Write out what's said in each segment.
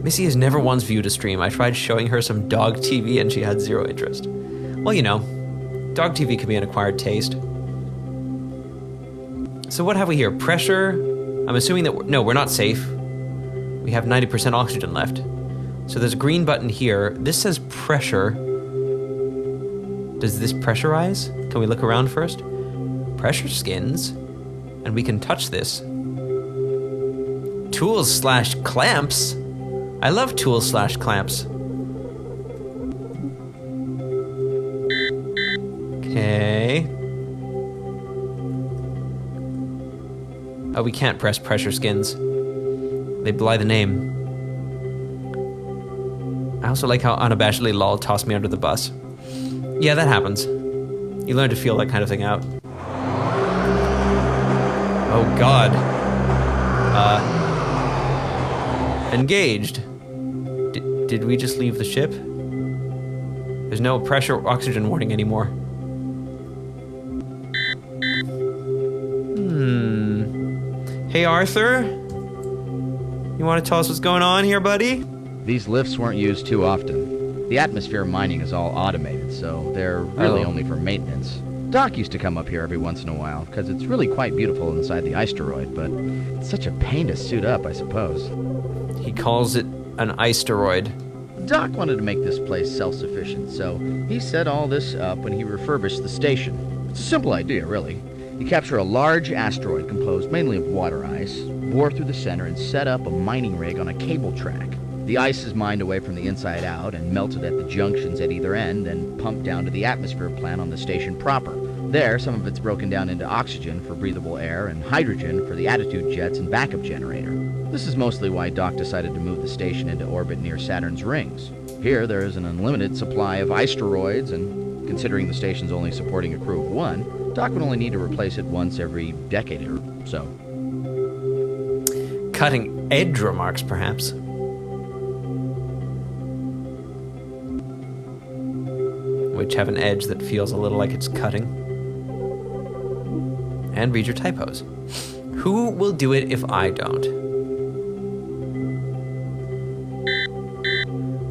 Missy has never once viewed a stream. I tried showing her some dog TV and she had zero interest. Well, you know, dog TV can be an acquired taste. So what have we here? Pressure. I'm assuming that, no, we're not safe. We have 90% oxygen left. So there's a green button here. This says pressure. Does this pressurize? Can we look around first? Pressure skins. And we can touch this. Tools/clamps. I love tools/clamps. Okay. Oh, we can't press pressure skins. They belie the name. I also like how unabashedly lol tossed me under the bus. Yeah, that happens. You learn to feel that kind of thing out. Oh god. Engaged. Did we just leave the ship? There's no pressure oxygen warning anymore. Hey Arthur? You want to tell us what's going on here, buddy? These lifts weren't used too often. The atmosphere mining is all automated, so they're really only for maintenance. Doc used to come up here every once in a while, because it's really quite beautiful inside the asteroid, but it's such a pain to suit up, I suppose. He calls it an asteroid. Doc wanted to make this place self-sufficient, so he set all this up when he refurbished the station. It's a simple idea, really. You capture a large asteroid composed mainly of water ice, bore through the center, and set up a mining rig on a cable track. The ice is mined away from the inside out and melted at the junctions at either end, then pumped down to the atmosphere plant on the station proper. There, some of it's broken down into oxygen for breathable air and hydrogen for the attitude jets and backup generator. This is mostly why Doc decided to move the station into orbit near Saturn's rings. Here, there is an unlimited supply of asteroids, and considering the station's only supporting a crew of one, Doc would only need to replace it once every decade or so. Cutting edge remarks, perhaps. Which have an edge that feels a little like it's cutting. And read your typos. Who will do it if I don't?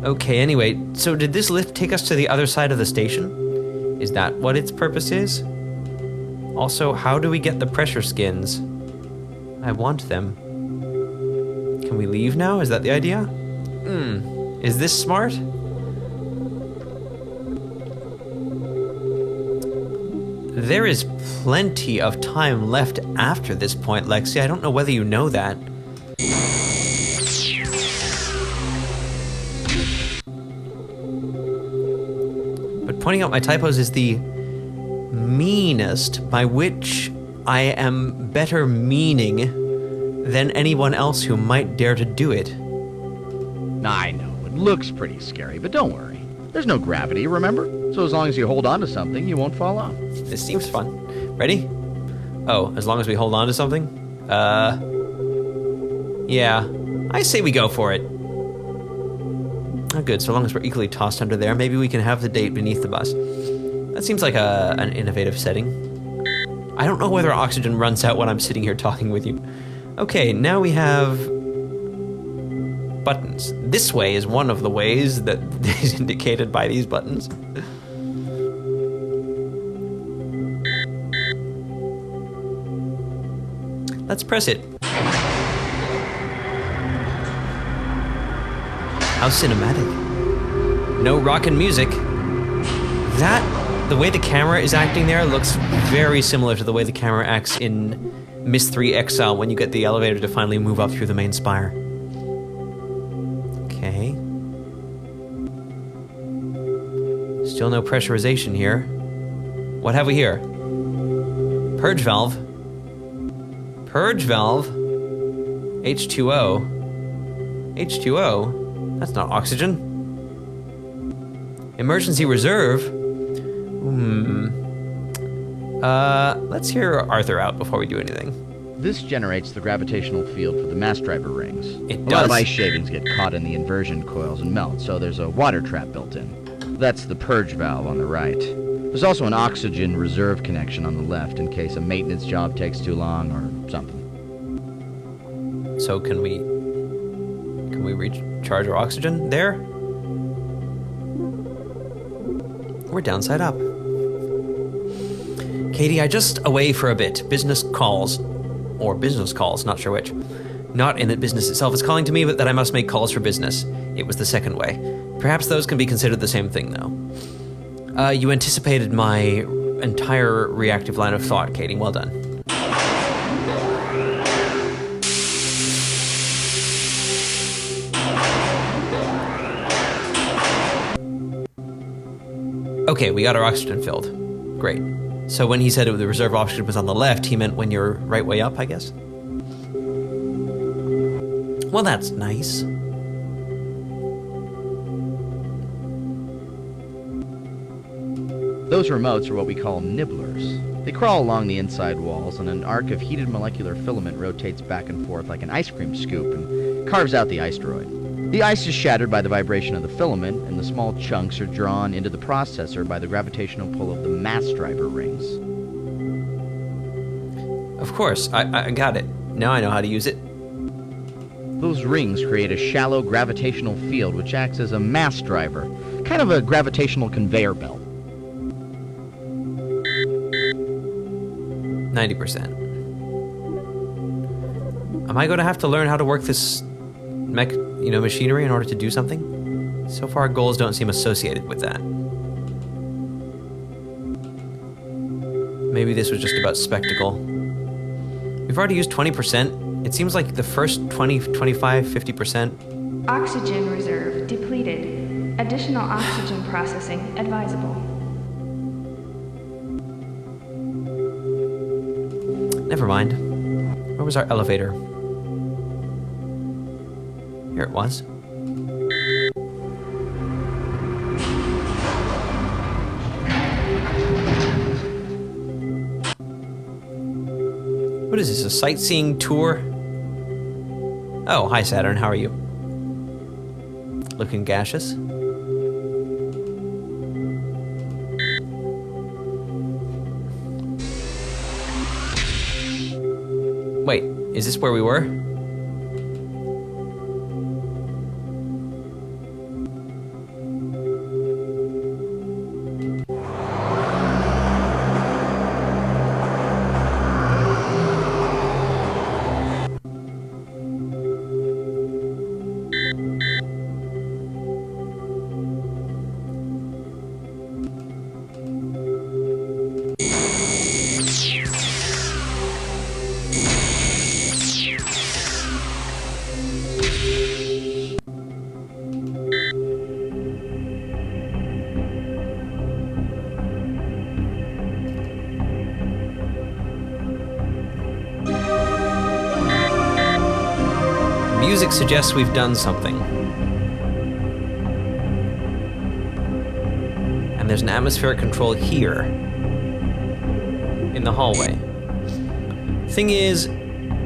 Okay, anyway, so did this lift take us to the other side of the station? Is that what its purpose is? Also, how do we get the pressure skins? I want them. Can we leave now? Is that the idea? Is this smart? There is plenty of time left after this point, Lexi. I don't know whether you know that. But pointing out my typos is the meanest by which I am better meaning than anyone else who might dare to do it. I know, it looks pretty scary, but don't worry. There's no gravity, remember? So as long as you hold on to something, you won't fall off. This seems fun. Ready? Oh, as long as we hold on to something? Yeah. I say we go for it. Oh, good. So long as we're equally tossed under there, maybe we can have the date beneath the bus. That seems like an innovative setting. I don't know whether oxygen runs out when I'm sitting here talking with you. Okay, now we have buttons. This way is one of the ways that is indicated by these buttons. Let's press it. How cinematic. No rockin' music. The way the camera is acting there looks very similar to the way the camera acts in Miss 3 Exile when you get the elevator to finally move up through the main spire. Okay. Still no pressurization here. What have we here? Purge valve. Purge valve. H2O. H2O? That's not oxygen. Emergency reserve? Let's hear Arthur out before we do anything. This generates the gravitational field for the mass driver rings. It A lot of does? ice shavings get caught in the inversion coils and melt, so there's a water trap built in. That's the purge valve on the right. There's also an oxygen reserve connection on the left in case a maintenance job takes too long or something. So can we recharge recharge our oxygen. There. We're downside up. Katie, I just away for a bit. Business calls. Or business calls, not sure which. Not in that business itself is calling to me, but that I must make calls for business. It was the second way. Perhaps those can be considered the same thing, though. You anticipated my entire reactive line of thought, Katie. Well done. Okay, we got our oxygen filled. Great. So when he said the reserve oxygen was on the left, he meant when you're right way up, I guess? Well, that's nice. Those remotes are what we call nibblers. They crawl along the inside walls, and an arc of heated molecular filament rotates back and forth like an ice cream scoop and carves out the iceroid. The ice is shattered by the vibration of the filament, and the small chunks are drawn into the processor by the gravitational pull of the mass driver rings. Of course, I got it. Now I know how to use it. Those rings create a shallow gravitational field which acts as a mass driver, kind of a gravitational conveyor belt. 90%. Am I going to have to learn how to work this machinery in order to do something? So far, goals don't seem associated with that. Maybe this was just about spectacle. We've already used 20%. It seems like the first 20, 25, 50%. Oxygen reserve depleted. Additional oxygen processing advisable. Never mind. Where was our elevator? Here it was. What is this, a sightseeing tour? Oh, hi Saturn, how are you? Looking gaseous? Wait, is this where we were? Music suggests we've done something. And there's an atmospheric control here. In the hallway. Thing is,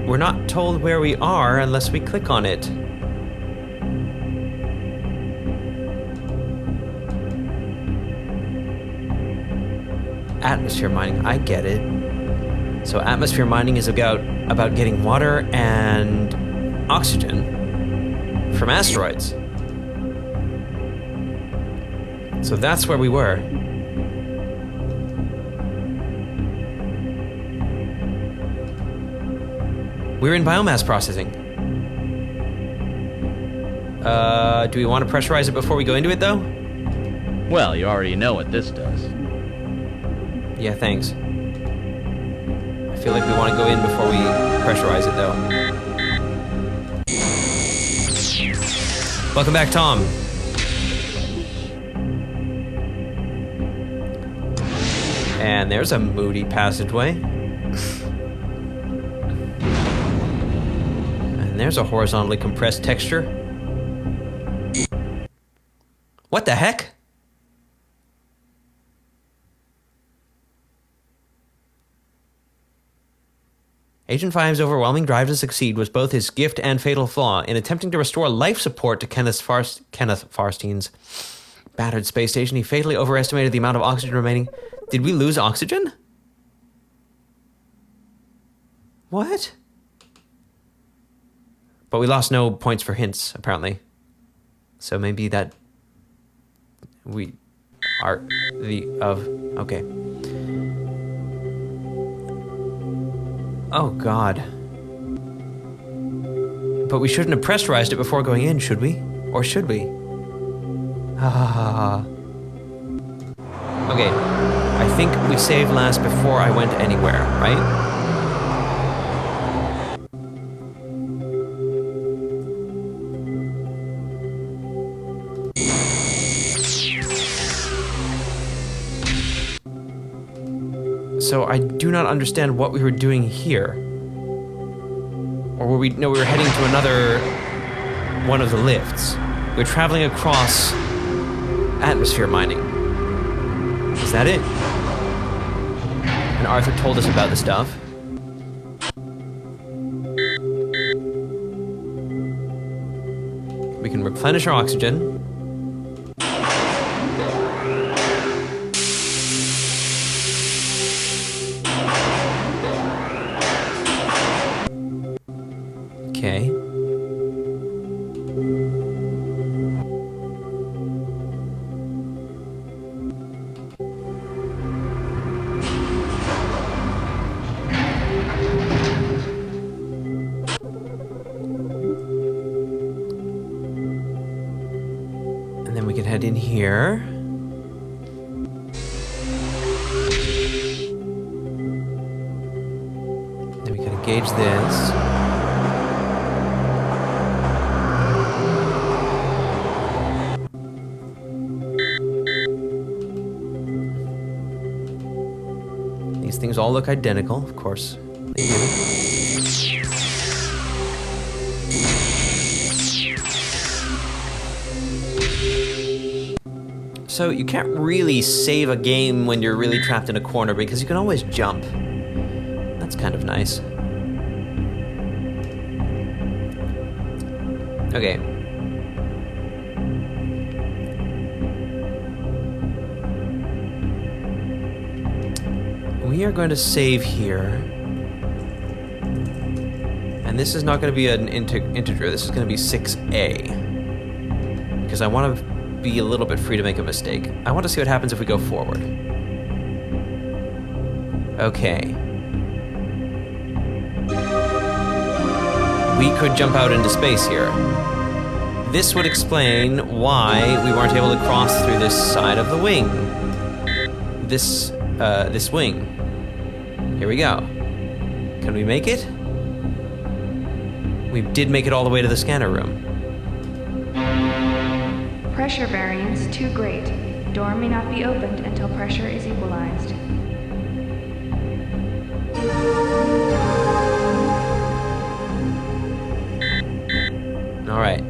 we're not told where we are unless we click on it. Atmosphere mining, I get it. So atmosphere mining is about getting water and oxygen from asteroids. So that's where we were. We're in biomass processing. Do we want to pressurize it before we go into it, though? Well, you already know what this does. Yeah, thanks. I feel like we want to go in before we pressurize it, though. Welcome back, Tom. And there's a moody passageway. And there's a horizontally compressed texture. What the heck? Agent 5's overwhelming drive to succeed was both his gift and fatal flaw. In attempting to restore life support to Kenneth Farstein's battered space station, he fatally overestimated the amount of oxygen remaining. Did we lose oxygen? What? But we lost no points for hints, apparently. So maybe that we are okay. Oh God. But we shouldn't have pressurized it before going in, should we? Or should we? Ah. Okay, I think we saved last before I went anywhere, right? So I do not understand what we were doing here. Or were we, no, we were heading to another one of the lifts. We're traveling across atmosphere mining. Is that it? And Arthur told us about the stuff. We can replenish our oxygen. Okay. And then we can head in here. Then we can engage this. These things all look identical, of course. They do. So you can't really save a game when you're really trapped in a corner because you can always jump. That's kind of nice. Okay. We are going to save here. And this is not going to be an integer, this is going to be 6a. Because I want to be a little bit free to make a mistake. I want to see what happens if we go forward. Okay. We could jump out into space here. This would explain why we weren't able to cross through this side of the wing. This wing. Here we go. Can we make it? We did make it all the way to the scanner room. Pressure variance too great. Door may not be opened until pressure is equalized. All right.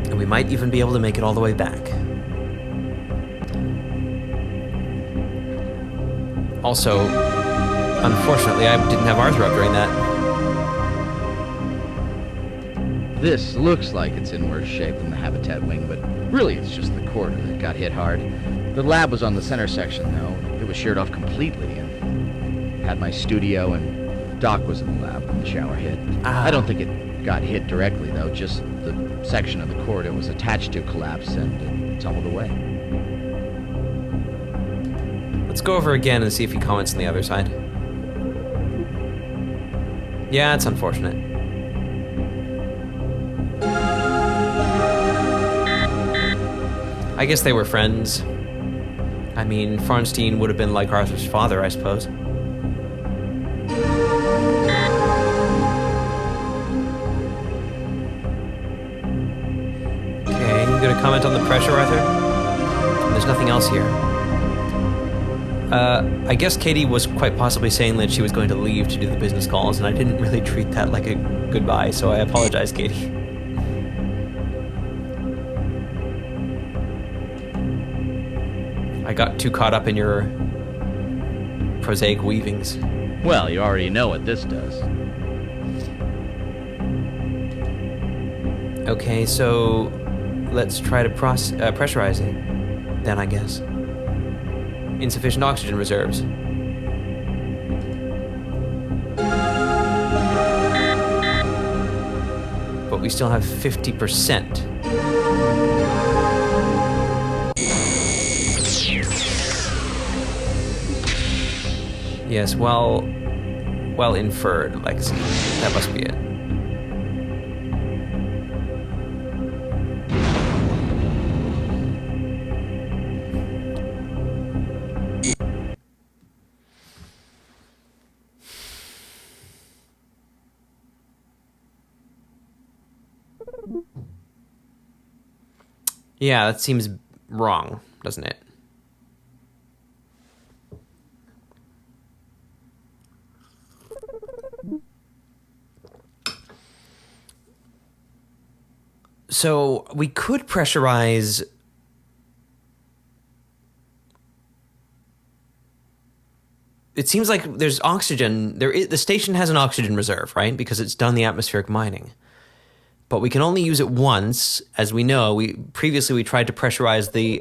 And we might even be able to make it all the way back. Also, unfortunately, I didn't have Arthur up during that. This looks like it's in worse shape than the habitat wing, but really it's just the corridor that got hit hard. The lab was on the center section, though. It was sheared off completely, and had my studio, and Doc was in the lab when the shower hit. I don't think it got hit directly, though. Just the section of the corridor was attached to collapse, and it tumbled away. Let's go over again and see if he comments on the other side. Yeah, it's unfortunate. I guess they were friends. I mean, Farnstein would have been like Arthur's father, I suppose. Okay, you gonna comment on the pressure, Arthur? There's nothing else here. I guess Katie was quite possibly saying that she was going to leave to do the business calls, and I didn't really treat that like a goodbye, so I apologize, Katie. I got too caught up in your prosaic weavings. Well, you already know what this does. Okay, so let's try to pressurize it, then, I guess. Insufficient oxygen reserves. But but we still have 50%. Yes, well inferred, Lexi. That must be it. Yeah, that seems wrong, doesn't it? So we could pressurize. It seems like there's oxygen. The station has an oxygen reserve, right? Because it's done the atmospheric mining. But we can only use it once, as we know. We tried to pressurize the.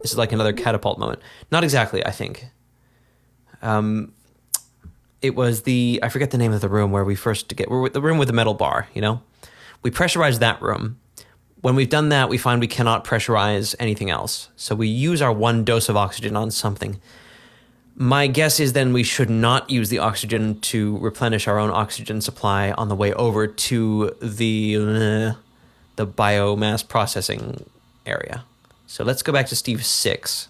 This is like another catapult moment. Not exactly, I think. It was I forget the name of the room where we first we're the room with the metal bar, you know? We pressurized that room. When we've done that, we find we cannot pressurize anything else. So we use our one dose of oxygen on something. My guess is then we should not use the oxygen to replenish our own oxygen supply on the way over to the biomass processing area. So let's go back to Steve 6.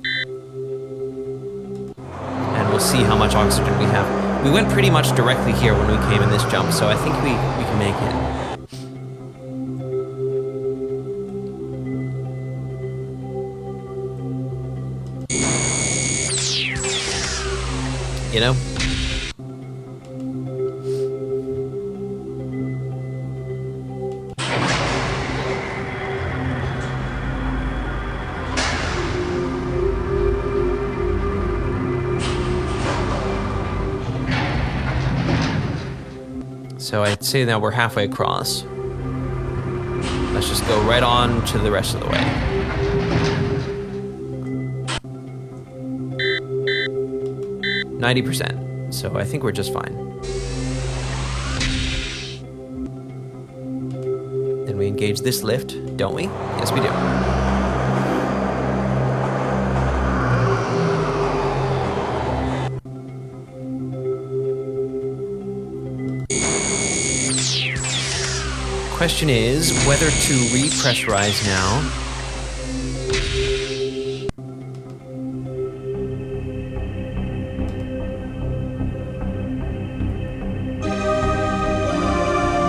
And we'll see how much oxygen we have. We went pretty much directly here when we came in this jump, so I think we can make it. You know? So I'd say now we're halfway across. Let's just go right on to the rest of the way. %. So I think we're just fine. Then we engage this lift, don't we? Yes, we do. Question is whether to repressurize now.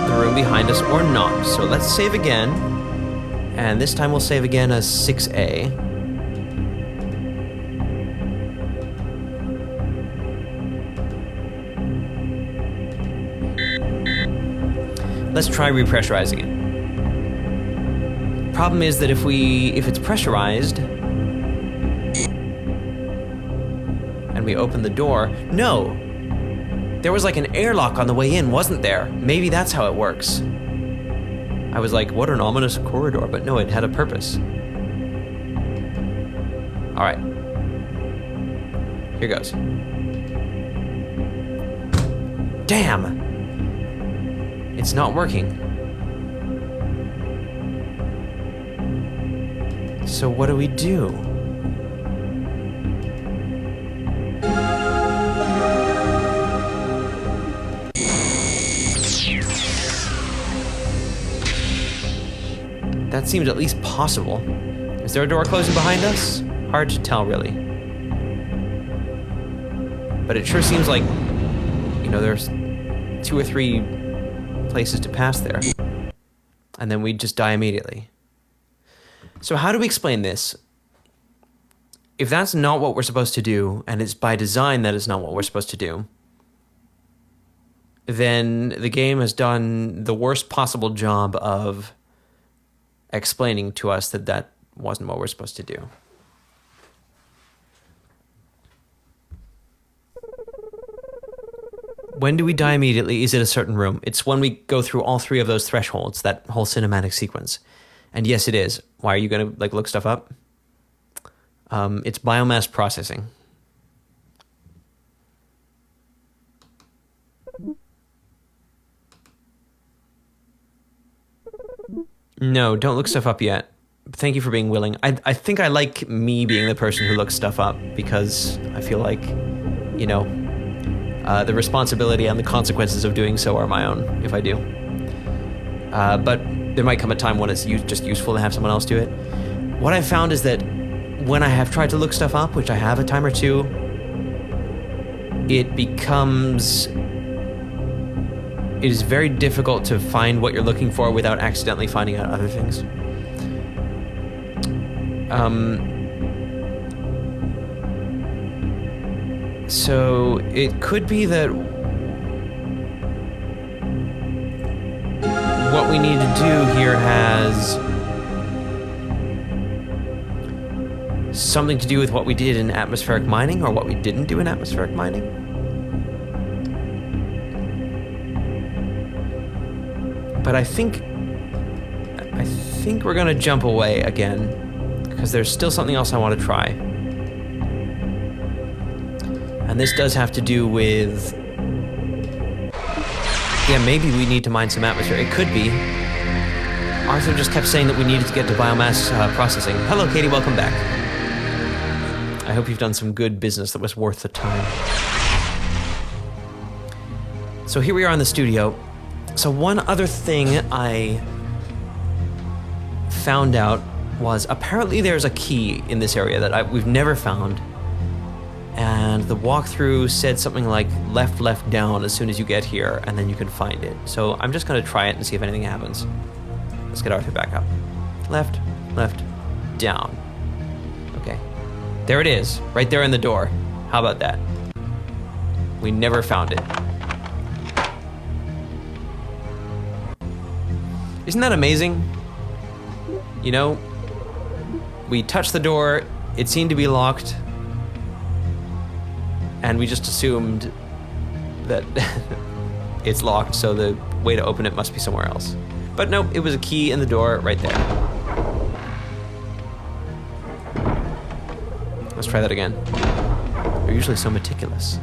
The room behind us or not. So let's save again. And this time we'll save again as 6A. Let's try repressurizing it. Problem is that if it's pressurized and we open the door, no, there was like an airlock on the way in, wasn't there? Maybe that's how it works. I was like, what an ominous corridor, but no, it had a purpose. All right, here goes. Damn. It's not working. So what do we do? That seems at least possible. Is there a door closing behind us? Hard to tell, really. But it sure seems like, you know, there's 2 or 3 places to pass there, and then we'd just die immediately. So how do we explain this? If that's not what we're supposed to do, and it's by design that is not what we're supposed to do, then the game has done the worst possible job of explaining to us that that wasn't what we're supposed to do. When do we die immediately? Is it a certain room? It's when we go through all 3 of those thresholds, that whole cinematic sequence. And yes, it is. Why are you going to look stuff up? It's biomass processing. No, don't look stuff up yet. Thank you for being willing. I think I like me being the person who looks stuff up because I feel like, you know, the responsibility and the consequences of doing so are my own if I do. But there might come a time when it's just useful to have someone else do it. What I've found is that when I have tried to look stuff up, which I have a time or two, it is very difficult to find what you're looking for without accidentally finding out other things. So it could be that what we need to do here has something to do with what we did in atmospheric mining or what we didn't do in atmospheric mining. But I think we're gonna jump away again because there's still something else I want to try. And this does have to do with, yeah, maybe we need to mine some atmosphere. It could be. Arthur just kept saying that we needed to get to biomass processing. Hello, Katie, welcome back. I hope you've done some good business that was worth the time. So here we are in the studio. So one other thing I found out was apparently there's a key in this area that we've never found. And the walkthrough said something like left, down as soon as you get here, and then you can find it. So I'm just gonna try it and see if anything happens. Let's get Arthur back up. Left, down. Okay. There it is, right there in the door. How about that? We never found it. Isn't that amazing? You know, we touched the door, it seemed to be locked, and we just assumed that it's locked, so the way to open it must be somewhere else. But nope, it was a key in the door right there. Let's try that again. They're usually so meticulous.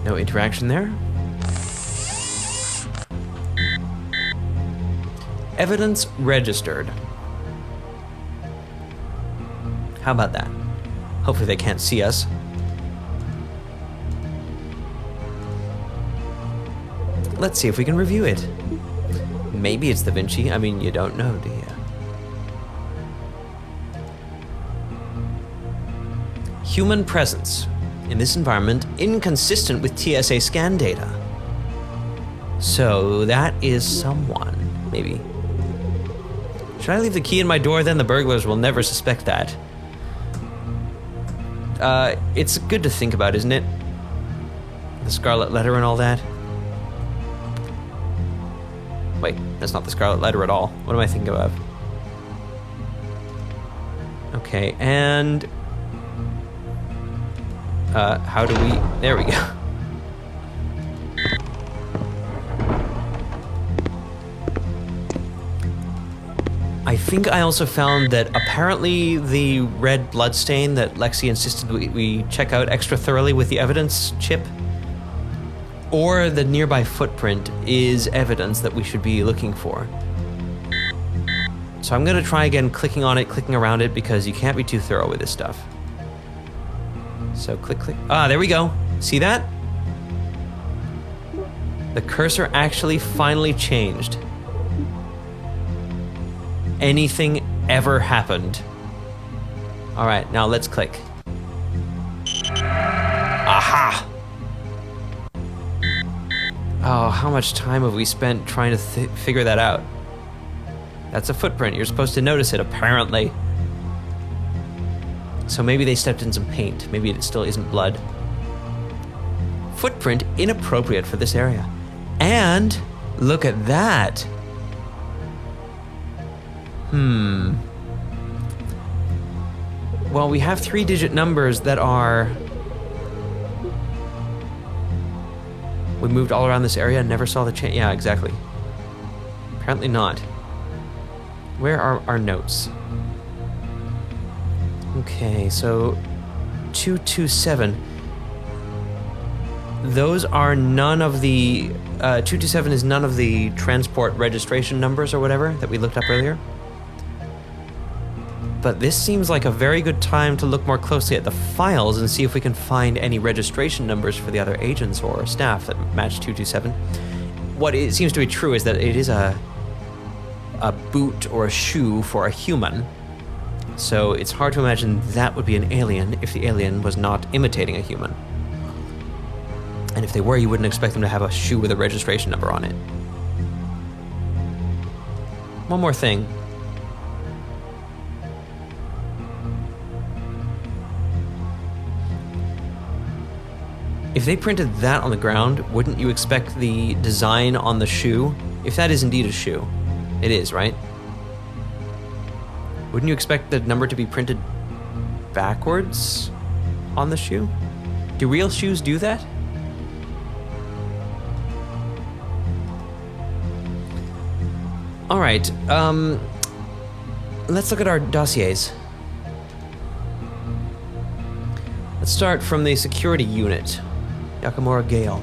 No interaction there. Evidence registered. How about that? Hopefully they can't see us. Let's see if we can review it. Maybe it's Da Vinci. I mean, you don't know, do you? Human presence in this environment inconsistent with TSA scan data. So that is someone, maybe. Should I leave the key in my door? Then the burglars will never suspect that. It's good to think about, isn't it? The Scarlet Letter and all that. Wait, that's not the Scarlet Letter at all. What am I thinking of? Okay, and how do we... There we go. I think I also found that apparently the red bloodstain that Lexi insisted we check out extra thoroughly with the evidence chip, or the nearby footprint, is evidence that we should be looking for. So I'm gonna try again clicking on it, clicking around it, because you can't be too thorough with this stuff. So click. Ah, there we go. See that? The cursor actually finally changed. Anything ever happened? All right, now let's click. Aha! Oh, how much time have we spent trying to figure that out? That's a footprint. You're supposed to notice it, apparently. So maybe they stepped in some paint. Maybe it still isn't blood. Footprint inappropriate for this area. And look at that. Well, we have 3-digit numbers that are... We moved all around this area and never saw the change. Yeah, exactly. Apparently Apparently not. Where are our notes? Okay, so 227. Those are none of the 227 is none of the transport registration numbers or whatever that we looked up earlier. But this seems like a very good time to look more closely at the files and see if we can find any registration numbers for the other agents or staff that match 227. What it seems to be true is that it is a boot or a shoe for a human. So it's hard to imagine that would be an alien if the alien was not imitating a human. And if they were, you wouldn't expect them to have a shoe with a registration number on it. One more thing. If they printed that on the ground, wouldn't you expect the design on the shoe, if that is indeed a shoe, it is, right? Wouldn't you expect the number to be printed backwards on the shoe? Do real shoes do that? All right, let's look at our dossiers. Let's start from the security unit. Yakamura Gale.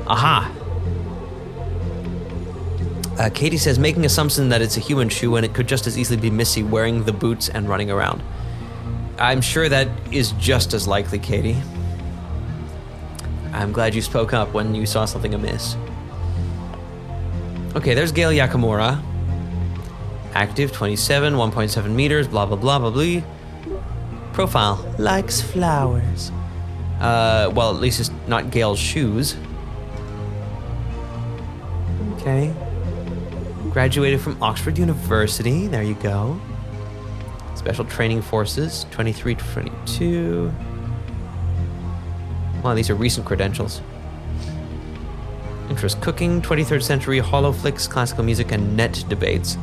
Aha! Katie says, making assumption that it's a human shoe and it could just as easily be Missy wearing the boots and running around. I'm sure that is just as likely, Katie. I'm glad you spoke up when you saw something amiss. Okay, there's Gail Yakamura. Active, 27, 1.7 meters, blah, blah, blah, blah, blah. Profile, likes flowers. Well, at least it's not Gail's shoes. Okay. Graduated from Oxford University, there you go. Special Training Forces, 23 to 22. Wow, these are recent credentials. Interest cooking, 23rd century, hollow flicks, classical music, and net debates.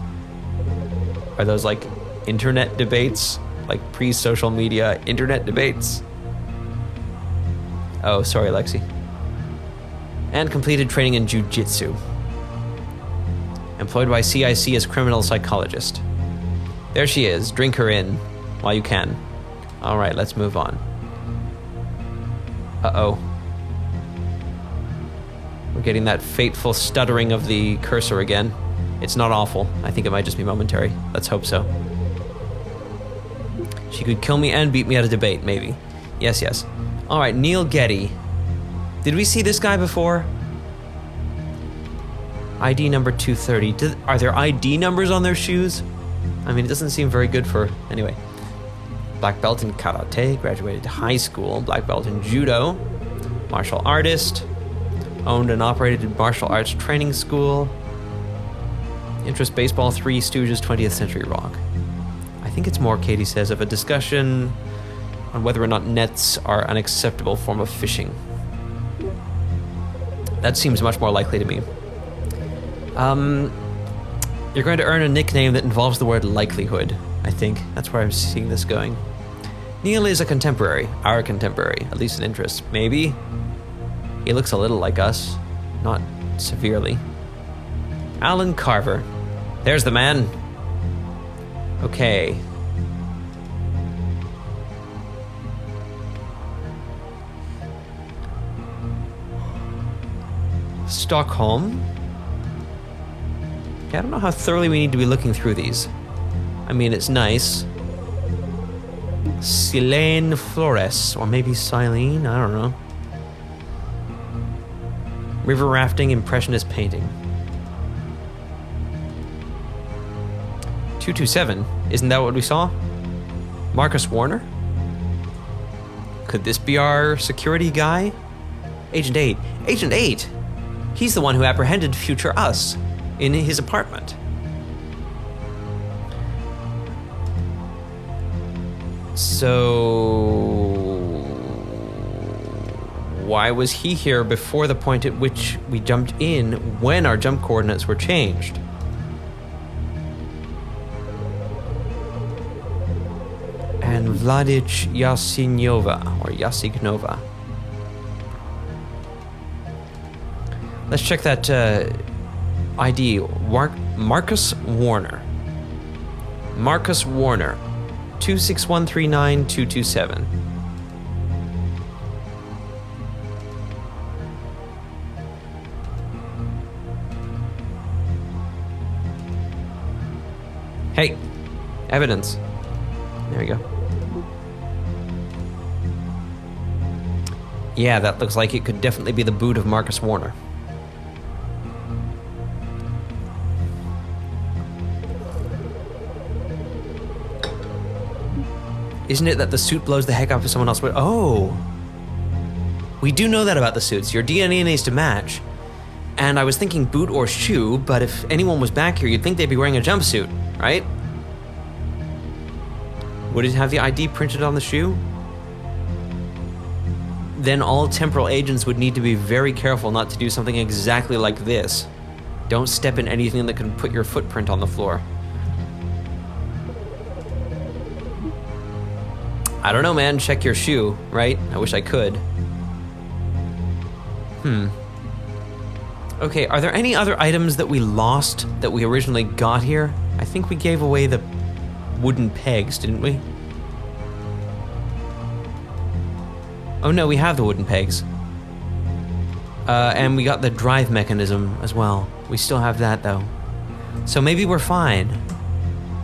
Are those like internet debates? Like pre-social media internet debates? Oh, sorry, Lexi. And completed training in jiu-jitsu. Employed by CIC as criminal psychologist. There she is. Drink her in while you can. All right, let's move on. Uh-oh. We're getting that fateful stuttering of the cursor again. It's not awful. I think it might just be momentary. Let's hope so. She could kill me and beat me at a debate, maybe. Yes, yes. All right, Neil Getty. Did we see this guy before? ID number 230. Are there ID numbers on their shoes? I mean, it doesn't seem very good for... Anyway. Black belt in karate, graduated high school. Black belt in judo. Martial artist. Owned and operated martial arts training school. Interest baseball, Three Stooges, 20th Century Rock. I think it's more, Katie says, of a discussion on whether or not nets are an acceptable form of fishing. That seems much more likely to me. You're going to earn a nickname that involves the word likelihood, I think. That's where I'm seeing this going. Neil is a contemporary, our contemporary, at least in interest. Maybe. He looks a little like us, not severely. Alan Carver. There's the man. Okay. Stockholm. Yeah, I don't know how thoroughly we need to be looking through these. I mean, it's nice. Silene Flores, or maybe Silene, I don't know. River rafting, impressionist painting. 227, isn't that what we saw? Marcus Warner? Could this be our security guy? Agent 8. Agent 8! He's the one who apprehended future us in his apartment. So... why was he here before the point at which we jumped in when our jump coordinates were changed? And Vladic Yasinova, or Yasignova. Let's check that ID, Marcus Warner. Marcus Warner, 26139-227. Hey, evidence. There we go. Yeah, that looks like it could definitely be the boot of Marcus Warner. Isn't it that the suit blows the heck up if someone else would? Oh! We do know that about the suits. Your DNA needs to match. And I was thinking boot or shoe, but if anyone was back here, you'd think they'd be wearing a jumpsuit, right? Would it have the ID printed on the shoe? Then all temporal agents would need to be very careful not to do something exactly like this. Don't step in anything that can put your footprint on the floor. I don't know, man. Check your shoe, right? I wish I could. Okay, are there any other items that we lost that we originally got here? I think we gave away the wooden pegs, didn't we? Oh no, we have the wooden pegs. And we got the drive mechanism as well. We still have that though. So maybe we're fine.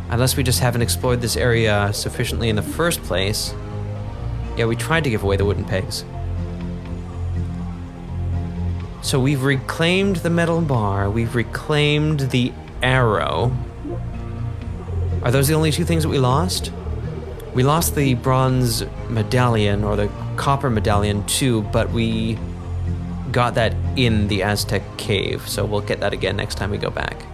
Unless we just haven't explored this area sufficiently in the first place. Yeah, we tried to give away the wooden pegs. So we've reclaimed the metal bar, we've reclaimed the arrow. Are those the only two things that we lost? We lost the bronze medallion, or the copper medallion too, but we got that in the Aztec cave, so we'll get that again next time we go back.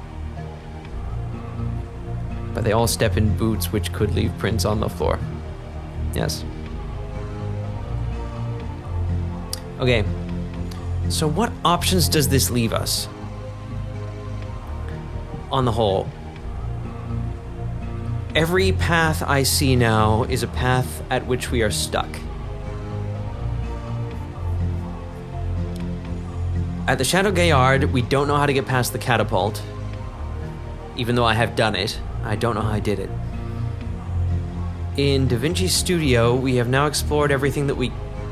But they all step in boots, which could leave prints on the floor. Yes. Okay. So what options does this leave us? On the whole. Every path I see now is a path at which we are stuck. At the Chateau Gaillard, we don't know how to get past the catapult. Even though I have done it, I don't know how I did it. In Da Vinci Studio, we have now explored everything that we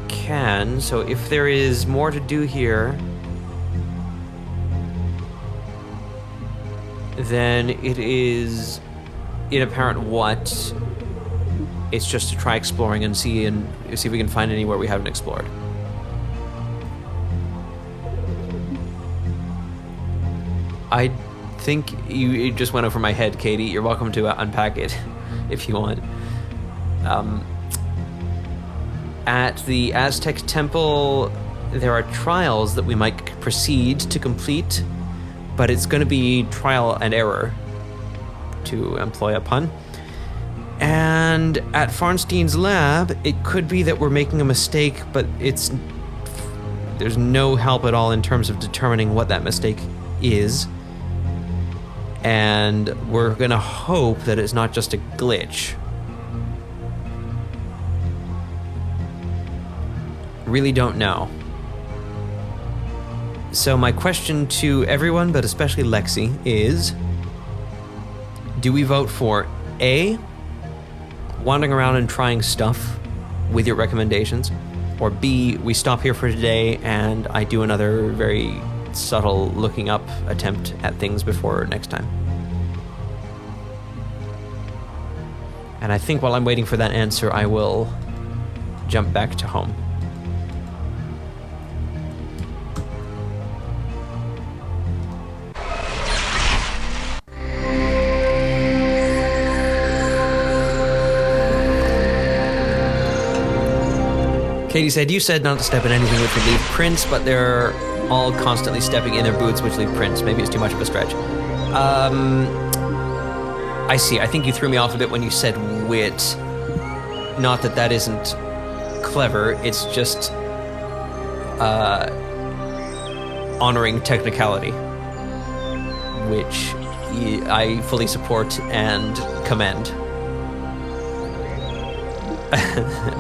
can, so if there is more to do here, then it is inapparent what. It's just to try exploring and see if we can find anywhere we haven't explored. I think it just went over my head, Katie. You're welcome to unpack it if you want. At the Aztec temple, there are trials that we might proceed to complete, but it's going to be trial and error, to employ a pun. And at Farnstein's lab, it could be that we're making a mistake, but there's no help at all in terms of determining what that mistake is. And we're going to hope that it's not just a glitch. Really don't know. So my question to everyone, but especially Lexi, is: do we vote for A, wandering around and trying stuff with your recommendations, or B, we stop here for today and I do another very subtle looking up attempt at things before next time? And I think while I'm waiting for that answer, I will jump back to home. Katie said, you said not to step in anything which would leave prints, but they're all constantly stepping in their boots which leave prints. Maybe it's too much of a stretch. I see. I think you threw me off a bit when you said wit. Not that that isn't clever, it's just honoring technicality, which I fully support and commend.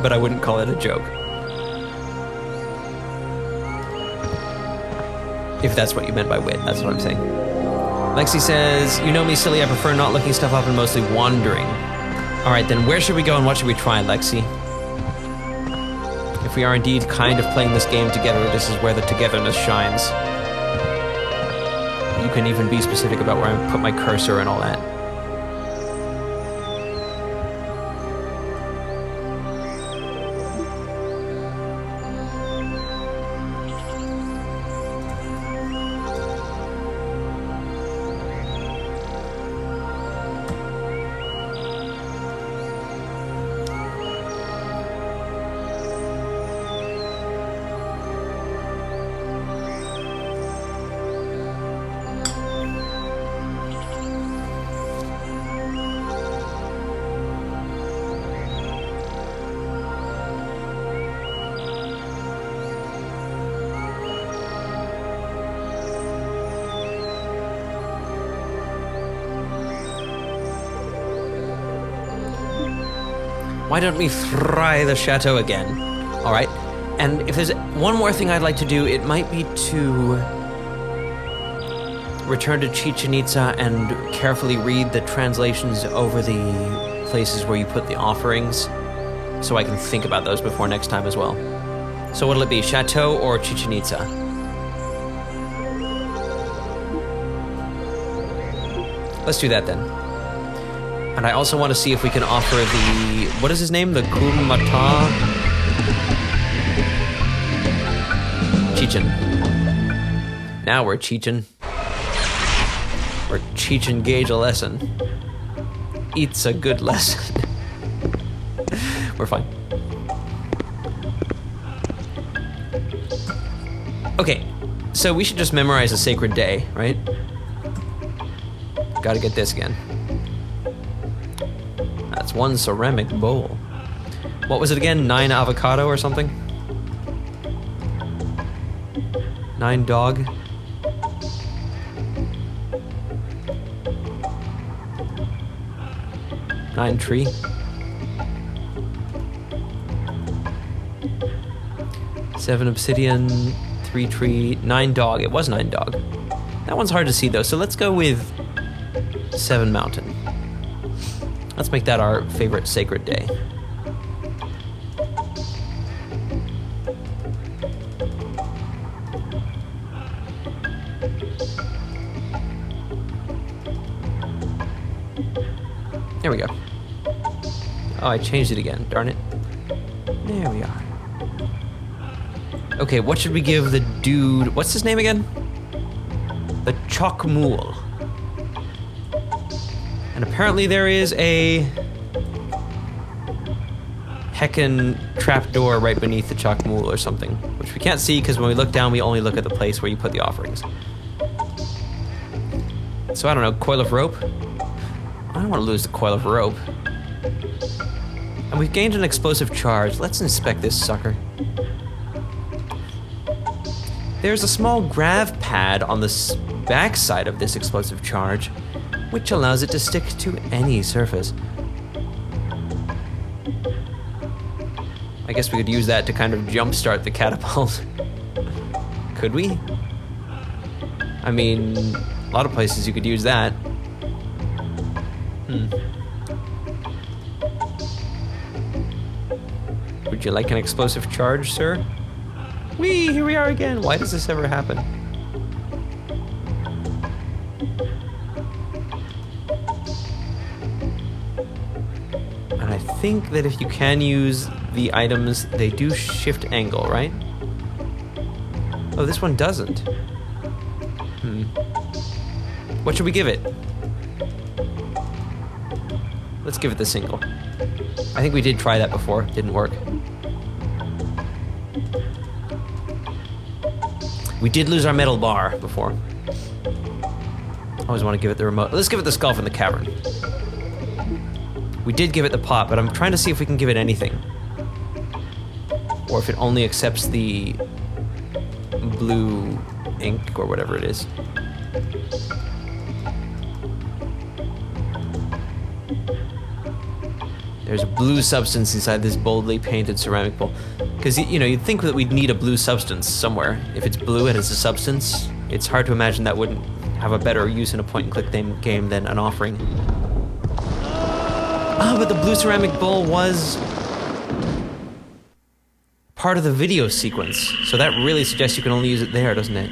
But I wouldn't call it a joke. If that's what you meant by wit, that's what I'm saying. Lexi says, you know me, silly, I prefer not looking stuff up and mostly wandering. All right, then where should we go and what should we try, Lexi? If we are indeed kind of playing this game together, this is where the togetherness shines. You can even be specific about where I put my cursor and all that. Why don't we try the chateau again? All right. And if there's one more thing I'd like to do, it might be to return to Chichen Itza and carefully read the translations over the places where you put the offerings, so I can think about those before next time as well. So what'll it be, Chateau or Chichen Itza? Let's do that then. And I also want to see if we can offer the, what is his name? The Kumata? Chichen. Now we're Chichen. We're Chichen gauge a lesson. It's a good lesson. We're fine. Okay, so we should just memorize a sacred day, right? Gotta get this again. That's one ceramic bowl. What was it again? 9 avocado or something? 9 dog? Nine tree? Seven obsidian, 3 tree, 9 dog. It was 9 dog. That one's hard to see though, so let's go with 7 mountain. Let's make that our favorite sacred day. There we go. Oh, I changed it again, darn it. There we are. Okay, what should we give the dude? What's his name again? The Chocmule. And apparently there is a heckin' trapdoor right beneath the Chocmule or something, which we can't see because when we look down, we only look at the place where you put the offerings. So I don't know, coil of rope? I don't want to lose the coil of rope. And we've gained an explosive charge. Let's inspect this sucker. There's a small grav pad on the back side of this explosive charge, which allows it to stick to any surface. I guess we could use that to kind of jumpstart the catapult. Could we? I mean, a lot of places you could use that. Would you like an explosive charge, sir? Whee! Here we are again. Why does this ever happen? And I think that if you can use the items, they do shift angle, right? Oh, this one doesn't. What should we give it? Let's give it the single. I think we did try that before. Didn't work. We did lose our metal bar before. Always want to give it the remote. Let's give it the skull from the cavern. We did give it the pot, but I'm trying to see if we can give it anything. Or if it only accepts the blue ink or whatever it is. There's a blue substance inside this boldly painted ceramic bowl. Because, you know, you'd think that we'd need a blue substance somewhere. If it's blue and it's a substance, it's hard to imagine that wouldn't have a better use in a point-and-click game than an offering. Ah, but the blue ceramic bowl was part of the video sequence, so that really suggests you can only use it there, doesn't it?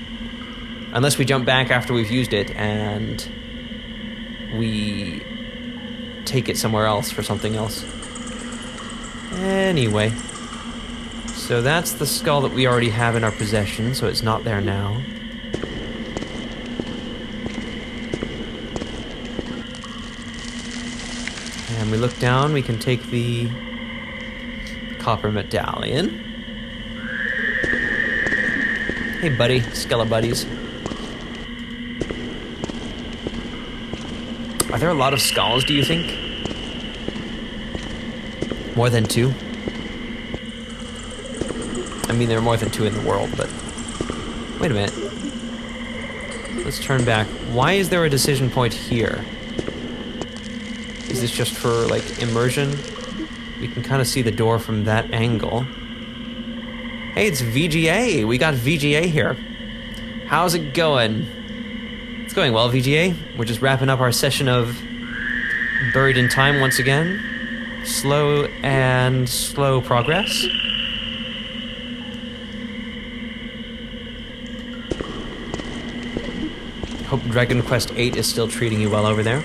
Unless we jump back after we've used it and we take it somewhere else for something else. Anyway, so that's the skull that we already have in our possession, so it's not there now. And we look down, we can take the copper medallion. Hey buddy, Skelebuddies. Are there a lot of skulls, do you think? More than 2? I mean, there are more than 2 in the world, but... Wait a minute. Let's turn back. Why is there a decision point here? Is this just for, like, immersion? We can kind of see the door from that angle. Hey, it's VGA! We got VGA here. How's it going? It's going well, VGA. We're just wrapping up our session of Buried in Time once again. Slow progress. Hope Dragon Quest VIII is still treating you well over there.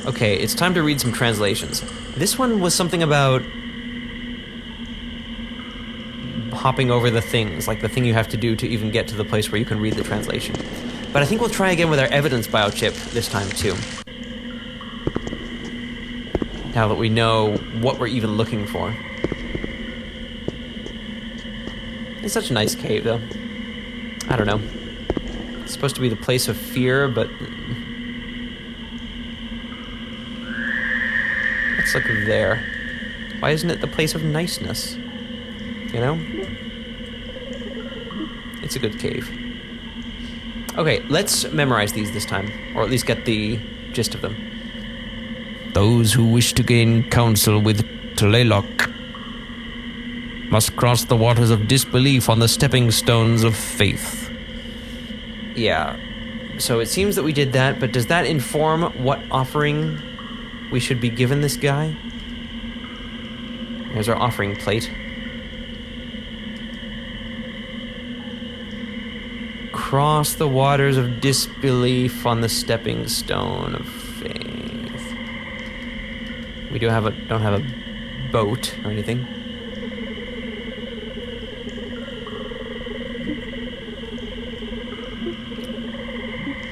Okay, it's time to read some translations. This one was something about hopping over the things, like the thing you have to do to even get to the place where you can read the translation. But I think we'll try again with our evidence biochip this time too. Now that we know what we're even looking for. It's such a nice cave though. I don't know. It's supposed to be the place of fear, but... Let's look there. Why isn't it the place of niceness? You know? It's a good cave. Okay, let's memorize these this time. Or at least get the gist of them. Those who wish to gain counsel with Tlaloc must cross the waters of disbelief on the stepping stones of faith. Yeah, so it seems that we did that, but does that inform what offering we should be given this guy? There's our offering plate. Cross the waters of disbelief on the stepping stone of faith. We don't have a boat or anything.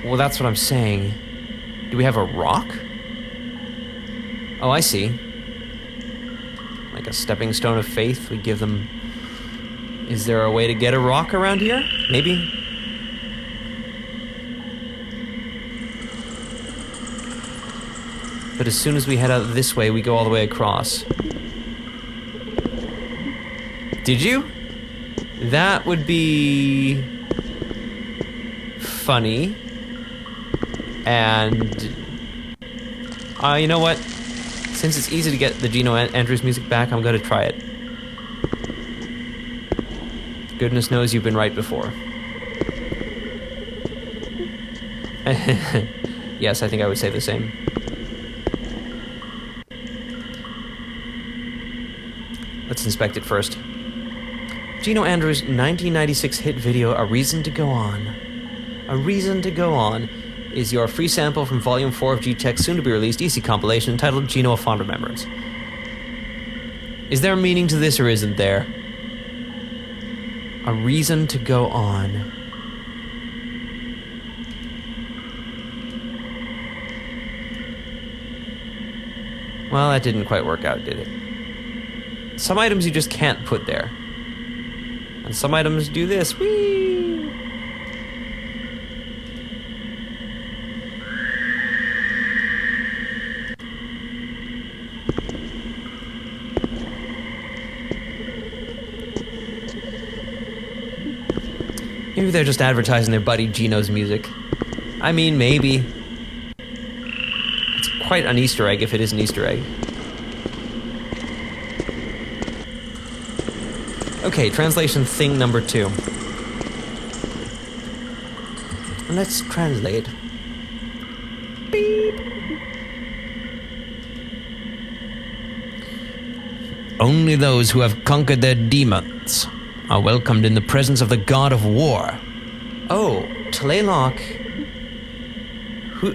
Well, that's what I'm saying. Do we have a rock? Oh, I see. Like a stepping stone of faith, we give them... Is there a way to get a rock around here? Maybe? But as soon as we head out this way, we go all the way across. Did you? That would be... funny. And... you know what? Since it's easy to get the Gino Andrews music back, I'm gonna try it. Goodness knows you've been right before. Yes, I think I would say the same. Let's inspect it first. Gino Andrews' 1996 hit video, A Reason to Go On. A Reason to Go On is your free sample from Volume 4 of G-Tech's soon-to-be-released EC compilation entitled Gino: A Fond Remembrance. Is there a meaning to this or isn't there? A reason to go on. Well, that didn't quite work out, did it? Some items you just can't put there. And some items do this. Whee! Maybe they're just advertising their buddy Gino's music. I mean, maybe. It's quite an Easter egg if it is an Easter egg. Okay, translation thing number 2. Let's translate. Beep. Only those who have conquered their demons are welcomed in the presence of the god of war. Oh, Tlaylock.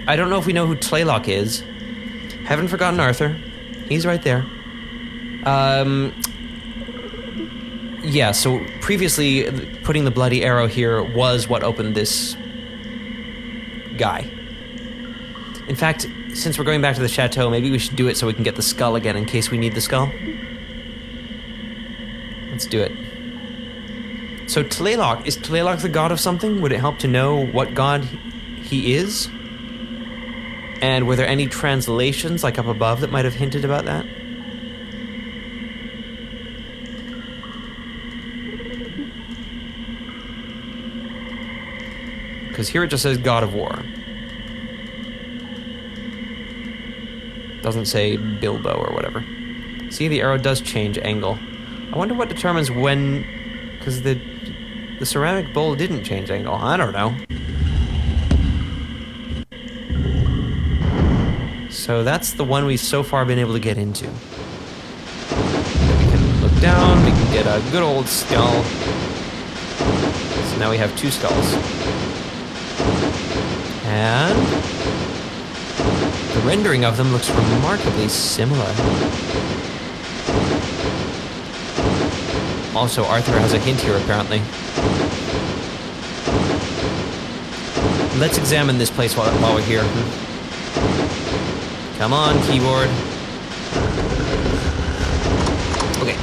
I don't know if we know who Tlaylock is. Haven't forgotten Arthur. He's right there. Yeah, so previously putting the bloody arrow here was what opened this guy. In fact, since we're going back to the chateau, maybe we should do it so we can get the skull again in case we need the skull. Let's do it. So Tlaylock, is Tlaylock the god of something? Would it help to know what god he is? And were there any translations, like up above, that might have hinted about that? Because here it just says God of War. Doesn't say Bilbo or whatever. See, the arrow does change angle. I wonder what determines when... Because the ceramic bowl didn't change angle. I don't know. So that's the one we've so far been able to get into. We can look down, we can get a good old skull. So now we have 2 skulls. And the rendering of them looks remarkably similar. Also, Arthur has a hint here, apparently. Let's examine this place while we're here. Come on, keyboard. Okay.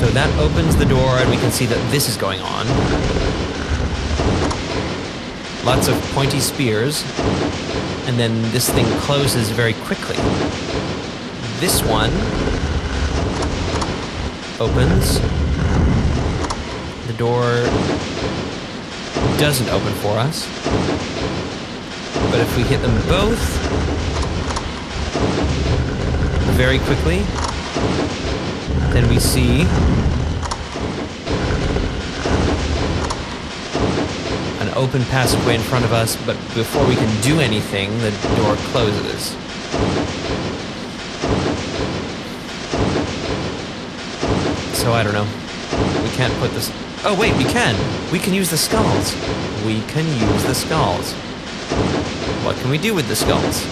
So that opens the door, and we can see that this is going on. Lots of pointy spears. And then this thing closes very quickly. This one opens. The door doesn't open for us. But if we hit them both very quickly, then we see an open passageway in front of us, but before we can do anything, the door closes. So I don't know. We can't put this... Oh wait, we can! We can use the skulls. We can use the skulls. What can we do with the skulls?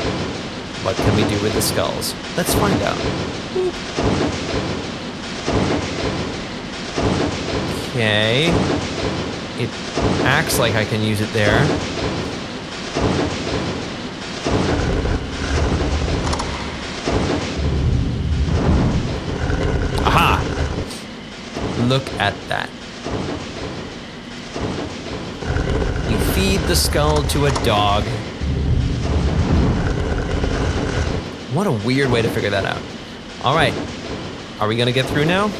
What can we do with the skulls? Let's find out. Okay. It acts like I can use it there. Aha! Look at that. You feed the skull to a dog. What a weird way to figure that out. All right. Are we going to get through now?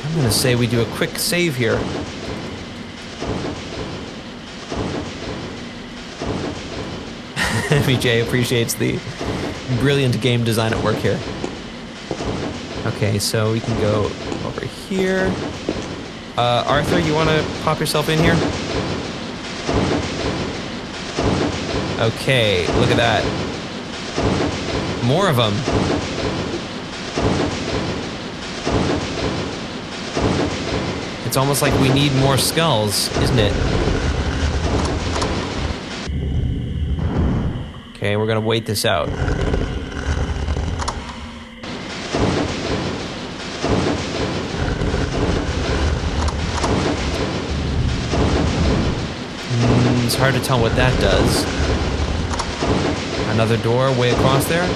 I'm going to say we do a quick save here. VJ appreciates the brilliant game design at work here. Okay, so we can go over here. Arthur, you want to pop yourself in here? Okay, look at that. More of them. It's almost like we need more skulls, isn't it? Okay, we're gonna wait this out. It's hard to tell what that does. Another door way across there.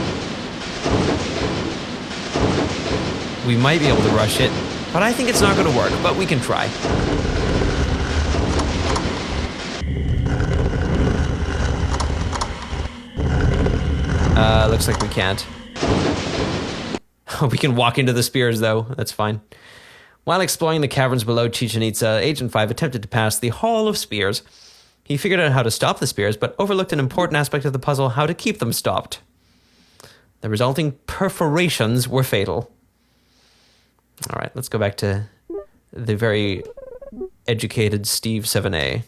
We might be able to rush it, but I think it's not going to work, but we can try. Looks like we can't. We can walk into the spears, though. That's fine. While exploring the caverns below Chichen Itza, Agent 5 attempted to pass the Hall of Spears. He figured out how to stop the spears, but overlooked an important aspect of the puzzle, how to keep them stopped. The resulting perforations were fatal. All right, let's go back to the very educated Steve 7A.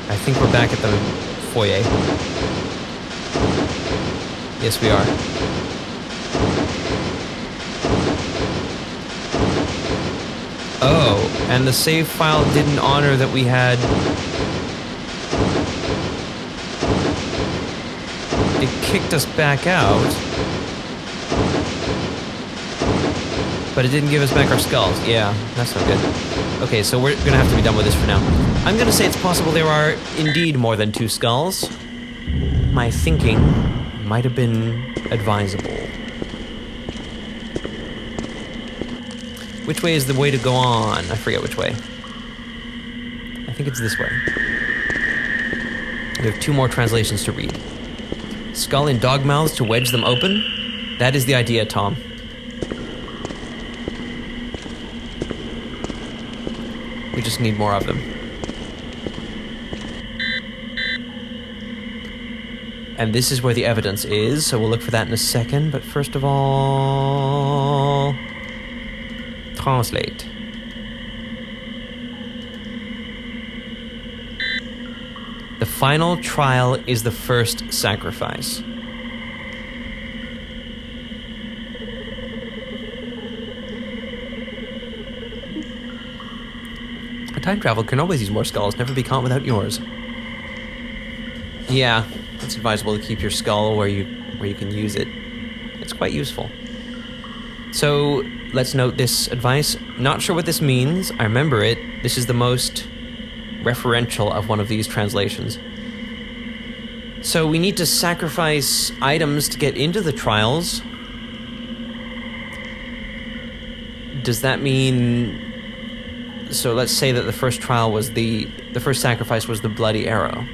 I think we're back at the foyer. Yes, we are. Oh, and the save file didn't honor that we had... It kicked us back out. But it didn't give us back our skulls. Yeah, that's not good. Okay, so we're gonna have to be done with this for now. I'm gonna say it's possible there are indeed more than 2 skulls. My thinking might have been advisable. Which way is the way to go on? I forget which way. I think it's this way. We have 2 more translations to read. Skull in dog mouths to wedge them open? That is the idea, Tom. We just need more of them. And this is where the evidence is, so we'll look for that in a second, but first of all... Translate. The final trial is the first sacrifice. A time travel can always use more skulls, never be caught without yours. Yeah, it's advisable to keep your skull where you can use it. It's quite useful. So, let's note this advice. Not sure what this means. I remember it. This is the most referential of one of these translations. So we need to sacrifice items to get into the trials. Does that mean... So let's say that the first trial was the first sacrifice was the bloody arrow.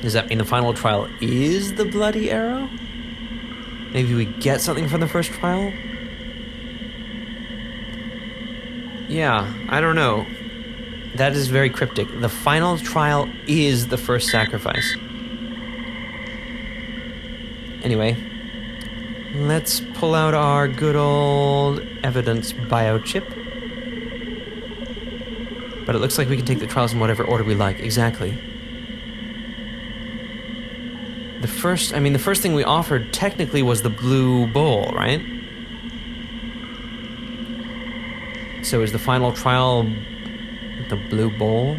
Does that mean the final trial is the bloody arrow? Maybe we get something from the first trial? Yeah, I don't know. That is very cryptic. The final trial is the first sacrifice. Anyway, let's pull out our good old evidence biochip. But it looks like we can take the trials in whatever order we like. Exactly. The first thing we offered technically was the blue bowl, right? So is the final trial the blue bowl?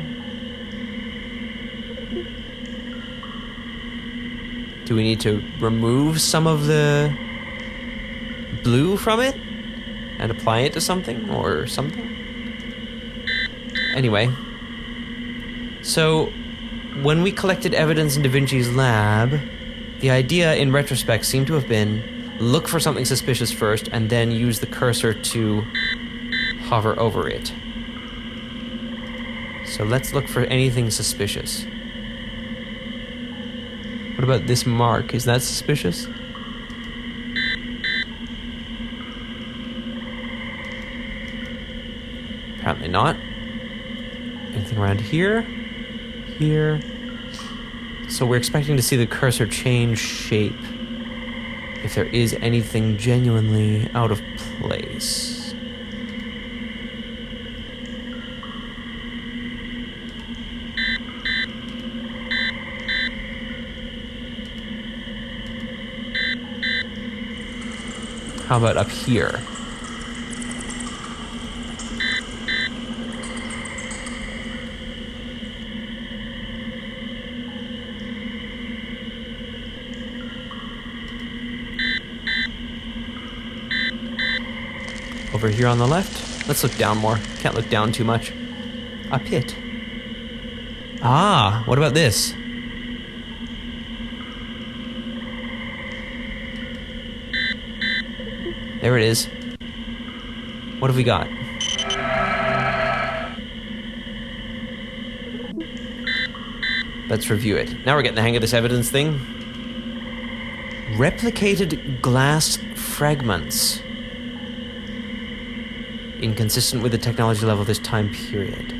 Do we need to remove some of the blue from it and apply it to something or something? Anyway, so when we collected evidence in Da Vinci's lab, the idea in retrospect seemed to have been look for something suspicious first and then use the cursor to hover over it. So let's look for anything suspicious. What about this mark? Is that suspicious? Apparently not. Anything around here? Here. So we're expecting to see the cursor change shape if there is anything genuinely out of place. How about up here? Over here on the left? Let's look down more. Can't look down too much. A pit. Ah, what about this? There it is. What have we got? Let's review it. Now we're getting the hang of this evidence thing. Replicated glass fragments. inconsistent with the technology level of this time period.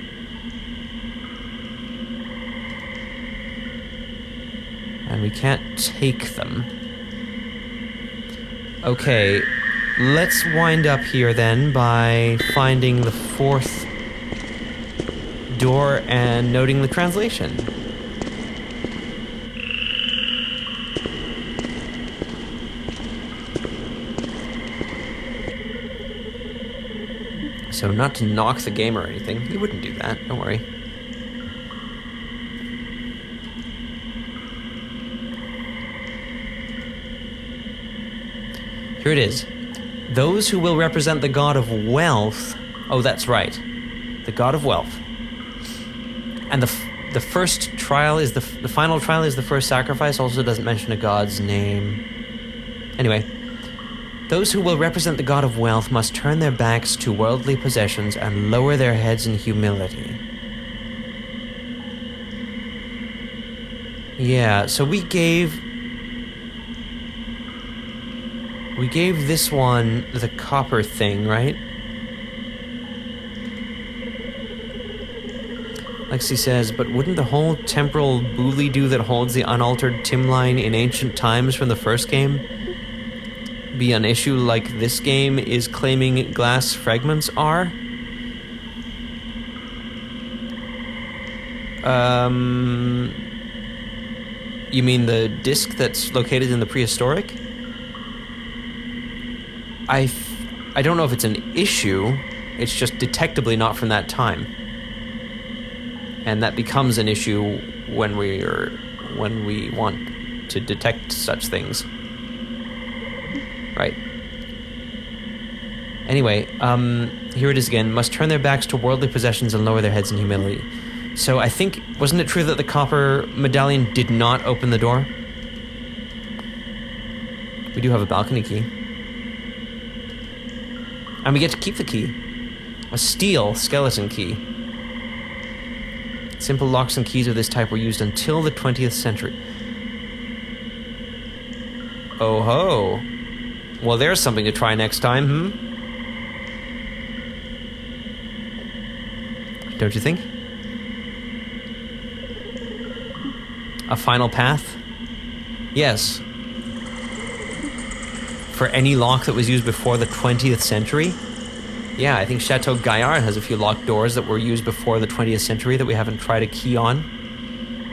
And we can't take them. Okay, let's wind up here then by finding the 4th door and noting the translation. So not to knock the game or anything. You wouldn't do that, don't worry. Here it is. Those who will represent the god of wealth... Oh, that's right. The god of wealth. And the first trial is the final trial is the first sacrifice. Also doesn't mention a god's name. Anyway. Those who will represent the god of wealth must turn their backs to worldly possessions and lower their heads in humility. Yeah, so we gave this one the copper thing, right? Lexi says, but wouldn't the whole temporal booley-doo that holds the unaltered Timline in ancient times from the first game be an issue like this game is claiming glass fragments are? You mean the disc that's located in the prehistoric? I don't know if it's an issue, it's just detectably not from that time. And that becomes an issue when we want to detect such things. Right. Anyway, here it is again. Must turn their backs to worldly possessions and lower their heads in humility. So I think, wasn't it true that the copper medallion did not open the door? We do have a balcony key. And we get to keep the key. A steel skeleton key. Simple locks and keys of this type were used until the 20th century. Oh ho! Well, there's something to try next time, Don't you think? A final path? Yes. For any lock that was used before the 20th century? Yeah, I think Chateau Gaillard has a few locked doors that were used before the 20th century that we haven't tried a key on.